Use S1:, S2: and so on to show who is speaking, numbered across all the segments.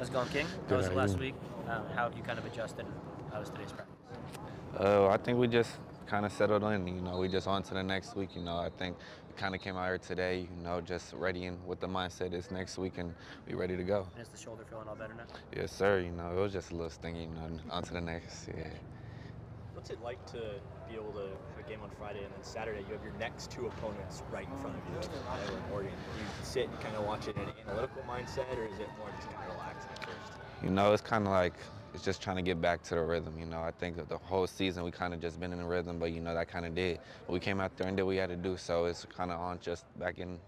S1: How's it going, King? How
S2: Good,
S1: was
S2: how
S1: it
S2: you?
S1: last week? How have you kind of adjusted? How was today's practice?
S2: I think we just kind of settled in. We just on to the next week. I think we kind of came out here today. Just ready and with the mindset is next week, and we ready to go.
S1: And is the shoulder feeling all better now?
S2: Yes, sir. It was just a little stingy. On to the next. Yeah.
S3: What's it like to be able to have a game on Friday and then Saturday you have your next two opponents right in front of you, Iowa and Oregon? Do you sit and kind of watch it in an analytical mindset, or is it more just kind of relaxing at first?
S2: It's kind of like it's just trying to get back to the rhythm. I think that the whole season we kind of just been in the rhythm, but that kind of did. We came out there and did what we had to do, so it's kind of on just getting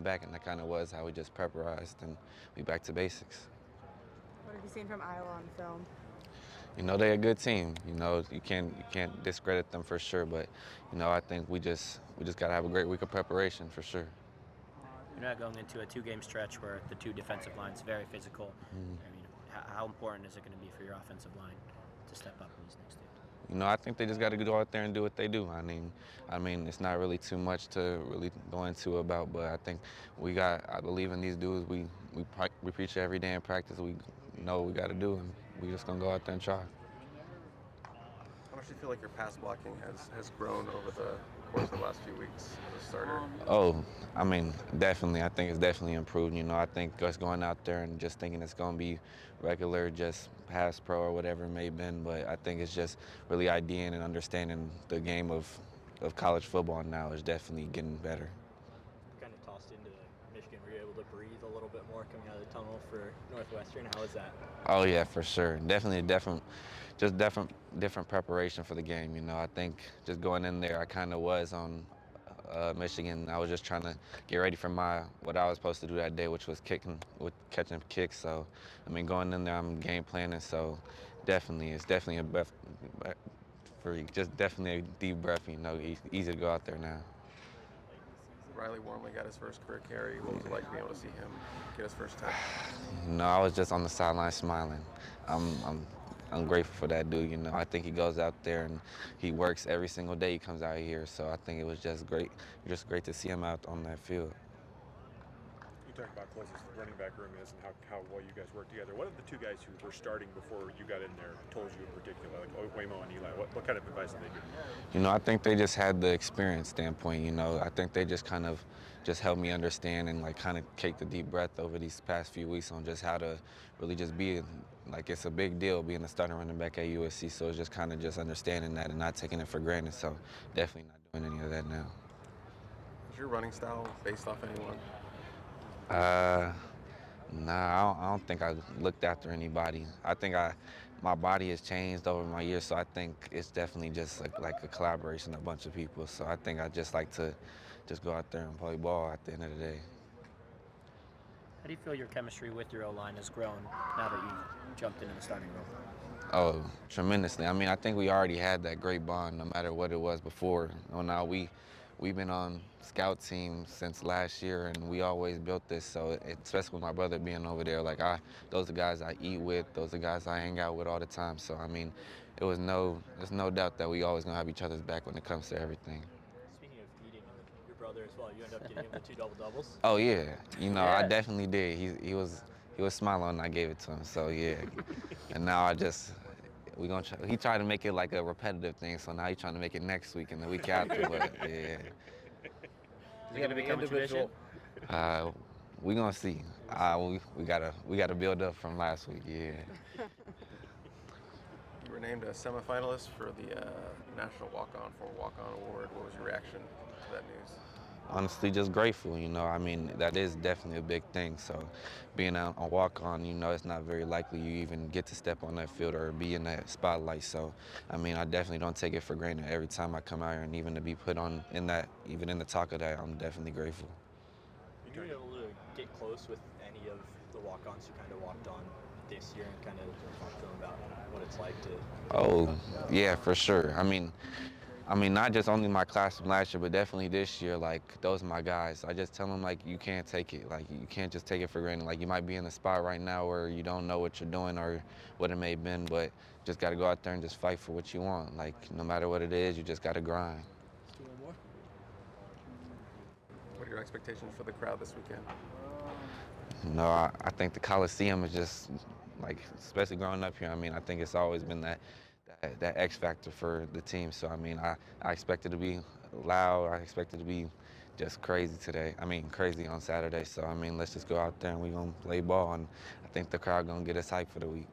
S2: back, and that kind of was how we just preparized and we back to basics.
S4: What have you seen from Iowa on film?
S2: They're a good team. You can't discredit them for sure, but I think we just got to have a great week of preparation for sure.
S1: You're not going into a two-game stretch where the two defensive lines very physical. How important is it going to be for your offensive line to step up in these next two?
S2: I think they just got to go out there and do what they do. I mean, it's not really too much to really go into about, but I think I believe in these dudes. We preach it every day in practice. We know what we got to do, and we just gonna go out there and try.
S5: How much do you feel like your pass blocking has grown over the course of the last few weeks as a starter?
S2: Definitely. I think it's definitely improved. I think us going out there and just thinking it's going to be regular, just pass pro or whatever it may have been, but I think it's just really IDing and understanding the game of college football now is definitely getting better.
S3: Kind of tossed into Michigan, were you able to breathe a little bit more coming out of the tunnel for Northwestern? How was that?
S2: Oh yeah, for sure. Definitely different preparation for the game. I think just going in there, I kind of was on Michigan. I was just trying to get ready for what I was supposed to do that day, which was catching kicks. So, going in there, I'm game planning. So, it's definitely a breath for just definitely a deep breath. Easy to go out there now.
S5: Riley Wormley got his first career carry. What was it like being able to see him get his first touch?
S2: I was just on the sideline smiling. I'm grateful for that dude. I think he goes out there and he works every single day he comes out here. So I think it was just great to see him out on that field.
S6: You talked about close the running back room is and how well you guys work together. What have the two guys who were starting before you got in there told you in particular, like Waymo and Eli? What kind of advice did they give you?
S2: I think they just had the experience standpoint. I think they just kind of just helped me understand and like kind of take the deep breath over these past few weeks on just how to really just be like it's a big deal being a starting running back at USC. So it's just kind of just understanding that and not taking it for granted. So definitely not doing any of that now.
S5: Is your running style based off anyone?
S2: Nah, I don't think I looked after anybody. I think my body has changed over my years, so I think it's definitely just like a collaboration of a bunch of people. So I think I just like to just go out there and play ball at the end of the day.
S1: How do you feel your chemistry with your O-line has grown now that you've jumped into the starting role?
S2: Oh, tremendously. I think we already had that great bond no matter what it was before. Now we've been on scout team since last year, and we always built this. So especially with my brother being over there, those are guys I eat with, those are guys I hang out with all the time. So there's no doubt that we always gonna have each other's back when it comes to everything.
S3: Speaking of eating, your brother as well, you end up getting him the 2 double-doubles?
S2: Oh yeah, I definitely did. He was smiling when I gave it to him. So yeah, and now he tried to make it like a repetitive thing, so now he's trying to make it next week and the week after. But yeah,
S1: Is it going to become a tradition?
S2: we gonna see. We gotta build up from last week. Yeah.
S5: You were named a semifinalist for the National Former Walk-On Award. What was your reaction to that news?
S2: Honestly, just grateful. That is definitely a big thing. So, being a walk-on, it's not very likely you even get to step on that field or be in that spotlight. So, I definitely don't take it for granted every time I come out here, and even to be put on even in the talk of that, I'm definitely grateful.
S3: Were you able to get close with any of the walk-ons who kind of walked on this year and kind of talk to them about what it's like to?
S2: Oh, yeah, for sure. Not just only my class from last year, but definitely this year, those are my guys. I just tell them, you can't take it. You can't just take it for granted. You might be in a spot right now where you don't know what you're doing or what it may have been, but just got to go out there and just fight for what you want. No matter what it is, you just got to grind.
S5: What are your expectations for the crowd this weekend?
S2: I think the Coliseum is just Like, especially growing up here, I mean, I think it's always been that X factor for the team. So, I mean, I expect it to be loud. I expect it to be just crazy today. I mean, crazy on Saturday. So, I mean, let's just go out there and we're going to play ball. And I think the crowd going to get us hyped for the week.